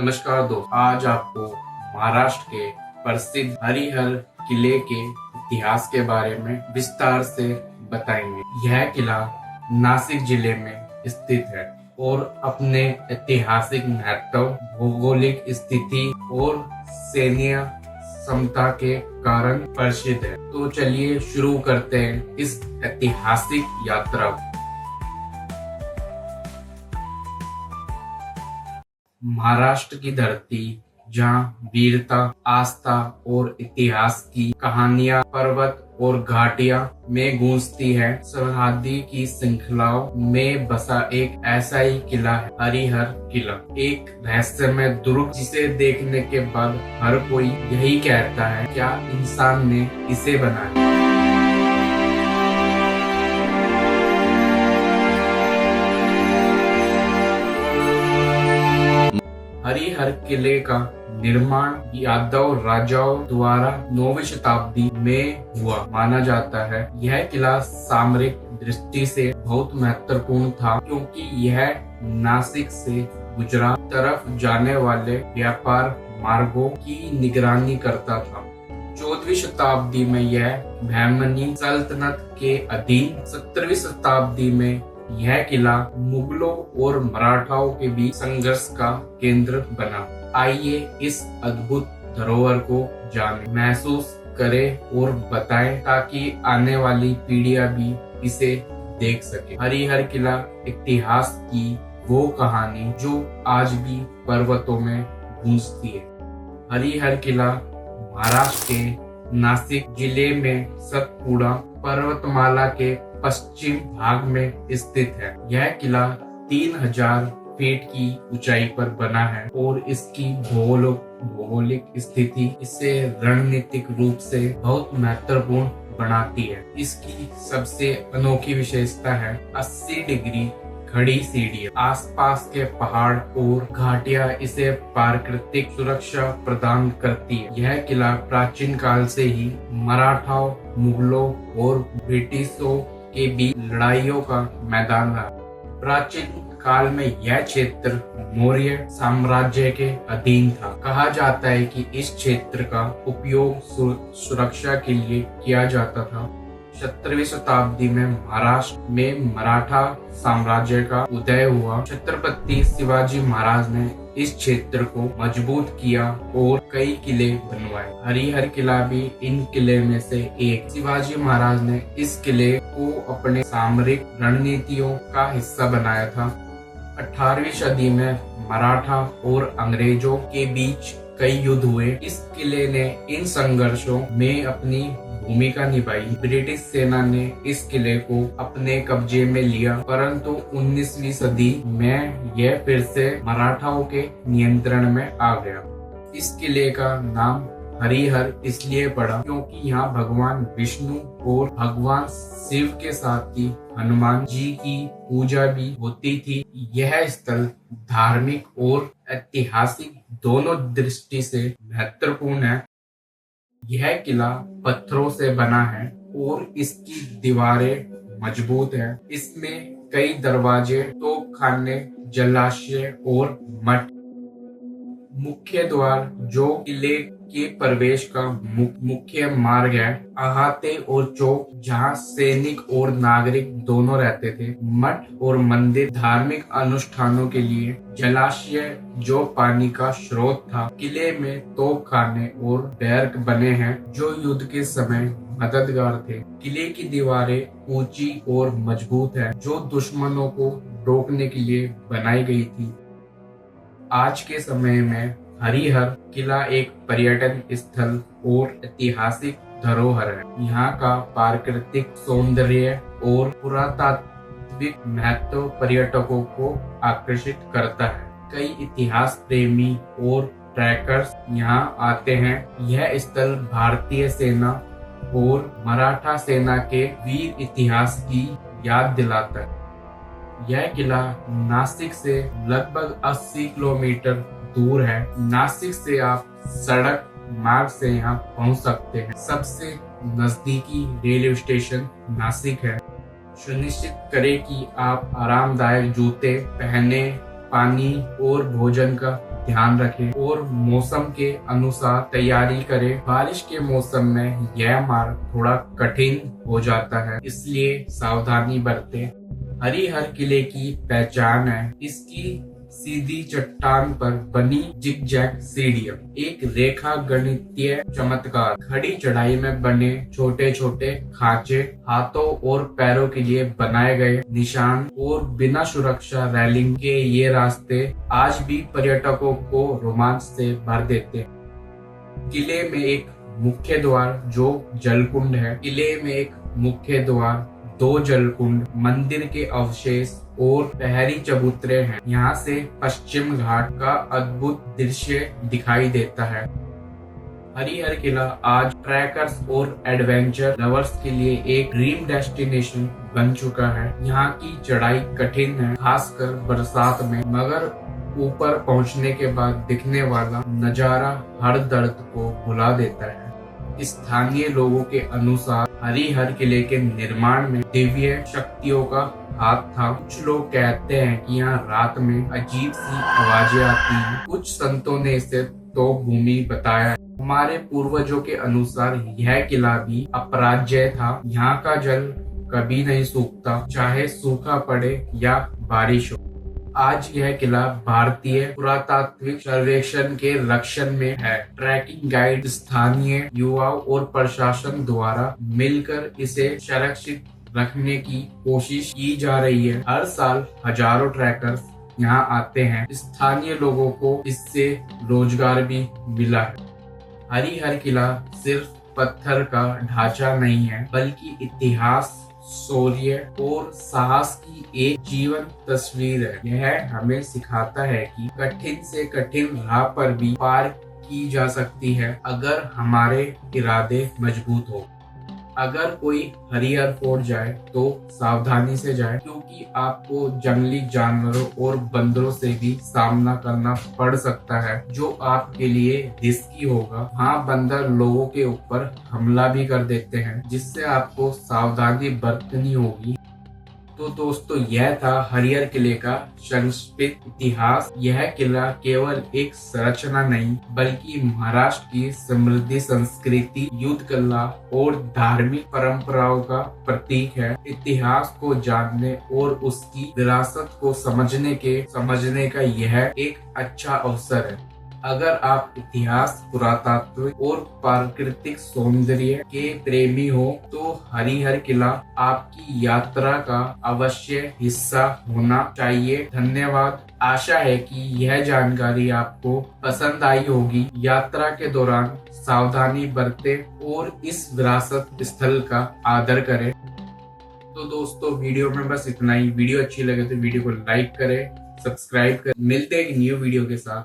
नमस्कार दोस्त, आज आपको महाराष्ट्र के प्रसिद्ध हरिहर किले के इतिहास के बारे में विस्तार से बताएंगे। यह किला नासिक जिले में स्थित है और अपने ऐतिहासिक महत्व, भौगोलिक स्थिति और सैन्य क्षमता के कारण प्रसिद्ध है। तो चलिए शुरू करते हैं इस ऐतिहासिक यात्रा। महाराष्ट्र की धरती जहाँ वीरता, आस्था और इतिहास की कहानियां पर्वत और घाटियां में गूंजती है, सरहदी की श्रृंखलाओं में बसा एक ऐसा ही किला है हरिहर किला। एक रहस्यमय दुर्ग जिसे देखने के बाद हर कोई यही कहता है, क्या इंसान ने इसे बनाया। हरिहर किले का निर्माण यादव राजाओं द्वारा 9वीं शताब्दी में हुआ माना जाता है। यह किला सामरिक दृष्टि से बहुत महत्वपूर्ण था, क्योंकि यह नासिक से गुजरात तरफ जाने वाले व्यापार मार्गों की निगरानी करता था। 14वीं शताब्दी में यह बहमनी सल्तनत के अधीन, 17वीं शताब्दी में यह किला मुगलों और मराठाओं के बीच संघर्ष का केंद्र बना। आइए इस अद्भुत धरोहर को जाने, महसूस करें और बताएं, ताकि आने वाली पीढ़ियां भी इसे देख सके। हरिहर किला इतिहास की वो कहानी जो आज भी पर्वतों में गूंजती है। हरिहर किला महाराष्ट्र के नासिक जिले में सतपुड़ा पर्वतमाला के पश्चिम भाग में स्थित है। यह किला 3000 फीट की ऊंचाई पर बना है और इसकी भौगोलिक स्थिति इसे रणनीतिक रूप से बहुत महत्वपूर्ण बनाती है। इसकी सबसे अनोखी विशेषता है 80 डिग्री खड़ी सीढ़ियां। आसपास के पहाड़ और घाटियां इसे प्राकृतिक सुरक्षा प्रदान करती है। यह किला प्राचीन काल से ही मराठाओं, मुगलों और ब्रिटिशों के बीच लड़ाइयों का मैदान रहा। प्राचीन काल में यह क्षेत्र मौर्य साम्राज्य के अधीन था। कहा जाता है कि इस क्षेत्र का उपयोग सुरक्षा के लिए किया जाता था। 17वीं शताब्दी में महाराष्ट्र में मराठा साम्राज्य का उदय हुआ। छत्रपति शिवाजी महाराज ने इस क्षेत्र को मजबूत किया और कई किले बनवाए। हरिहर किला भी इन किले में से एक। शिवाजी महाराज ने इस किले को अपने सामरिक रणनीतियों का हिस्सा बनाया था। 18वीं सदी में मराठा और अंग्रेजों के बीच कई युद्ध हुए। इस किले ने इन संघर्षों में अपनी भूमिका निभाई। ब्रिटिश सेना ने इस किले को अपने कब्जे में लिया, परंतु 19वीं सदी में यह फिर से मराठाओं के नियंत्रण में आ गया। इस किले का नाम हरिहर इसलिए पड़ा क्योंकि यहाँ भगवान विष्णु और भगवान शिव के साथ ही हनुमान जी की पूजा भी होती थी। यह स्थल धार्मिक और ऐतिहासिक दोनों दृष्टि से महत्वपूर्ण है। यह किला पत्थरों से बना है और इसकी दीवारें मजबूत हैं। इसमें कई दरवाजे, तोपखाने, जलाशय और मठ। मुख्य द्वार जो किले के प्रवेश का मुख्य मार्ग है। अहाते और चौक जहाँ सैनिक और नागरिक दोनों रहते थे। मठ और मंदिर धार्मिक अनुष्ठानों के लिए। जलाशय जो पानी का स्रोत था। किले में तोपखाने और बैरक बने हैं जो युद्ध के समय मददगार थे। किले की दीवारें ऊंची और मजबूत है, जो दुश्मनों को रोकने के लिए बनाई गई थी। आज के समय में हरिहर किला एक पर्यटन स्थल और ऐतिहासिक धरोहर है। यहाँ का प्राकृतिक सौंदर्य और पुरातात्विक महत्व पर्यटकों को आकर्षित करता है। कई इतिहास प्रेमी और ट्रैकर्स यहाँ आते हैं। यह स्थल भारतीय सेना और मराठा सेना के वीर इतिहास की याद दिलाता है। यह किला नासिक से लगभग 80 किलोमीटर दूर है। नासिक से आप सड़क मार्ग से यहाँ पहुँच सकते हैं। सबसे नजदीकी रेलवे स्टेशन नासिक है। सुनिश्चित करें कि आप आरामदायक जूते पहने पानी और भोजन का ध्यान रखें और मौसम के अनुसार तैयारी करें। बारिश के मौसम में यह मार्ग थोड़ा कठिन हो जाता है, इसलिए सावधानी बरतें। हरिहर किले की पहचान है इसकी सीधी चट्टान पर बनी जिगजैग सीढ़ियां, एक रेखा गणितीय चमत्कार, खड़ी चढ़ाई में बने छोटे छोटे खांचे, हाथों और पैरों के लिए बनाए गए निशान और बिना सुरक्षा रेलिंग के ये रास्ते आज भी पर्यटकों को रोमांच से भर देते हैं। किले में एक मुख्य द्वार जो जलकुंड है। किले में एक मुख्य द्वार, 2 जलकुंड, मंदिर के अवशेष और पहरी चबूतरे हैं। यहाँ से पश्चिम घाट का अद्भुत दृश्य दिखाई देता है। हरिहर किला आज ट्रैकर्स और एडवेंचर लवर्स के लिए एक ड्रीम डेस्टिनेशन बन चुका है। यहाँ की चढ़ाई कठिन है, खासकर बरसात में, मगर ऊपर पहुँचने के बाद दिखने वाला नजारा हर दर्द को भुला देता है। स्थानीय लोगों के अनुसार हरिहर किले के निर्माण में दिव्य शक्तियों का हाथ था। कुछ लोग कहते हैं कि यहाँ रात में अजीब सी आवाजें आती हैं। कुछ संतों ने इसे तो भूमि बताया है। हमारे पूर्वजों के अनुसार यह किला भी अपराज्य था। यहाँ का जल कभी नहीं सूखता, चाहे सूखा पड़े या बारिश हो। आज यह किला भारतीय पुरातात्विक सर्वेक्षण के रक्षण में है। ट्रैकिंग गाइड, स्थानीय युवाओं और प्रशासन द्वारा मिलकर इसे संरक्षित रखने की कोशिश की जा रही है। हर साल हजारों ट्रैकर्स यहाँ आते हैं। स्थानीय लोगों को इससे रोजगार भी मिला है। हरिहर किला सिर्फ पत्थर का ढांचा नहीं है, बल्कि इतिहास, शौर्य और साहस की एक जीवन तस्वीर है। यह हमें सिखाता है कि कठिन से कठिन राह पर भी पार की जा सकती है, अगर हमारे इरादे मजबूत हो। अगर कोई हरिहर फोर्ट जाए तो सावधानी से जाए, क्योंकि आपको जंगली जानवरों और बंदरों से भी सामना करना पड़ सकता है, जो आपके लिए रिस्की होगा। हाँ, बंदर लोगों के ऊपर हमला भी कर देते हैं, जिससे आपको सावधानी बरतनी होगी। तो दोस्तों, यह था हरिहर किले का संक्षिप्त इतिहास। यह किला केवल एक संरचना नहीं, बल्कि महाराष्ट्र की समृद्धि संस्कृति, युद्ध कला और धार्मिक परंपराओं का प्रतीक है। इतिहास को जानने और उसकी विरासत को समझने का यह एक अच्छा अवसर है। अगर आप इतिहास, पुरातत्व और प्राकृतिक सौंदर्य के प्रेमी हो, तो हरिहर किला आपकी यात्रा का अवश्य हिस्सा होना चाहिए। धन्यवाद। आशा है कि यह जानकारी आपको पसंद आई होगी। यात्रा के दौरान सावधानी बरतें और इस विरासत स्थल का आदर करें। तो दोस्तों, वीडियो में बस इतना ही। वीडियो अच्छी लगे तो वीडियो को लाइक करें, सब्सक्राइब करें। मिलते हैं एक न्यू वीडियो के साथ।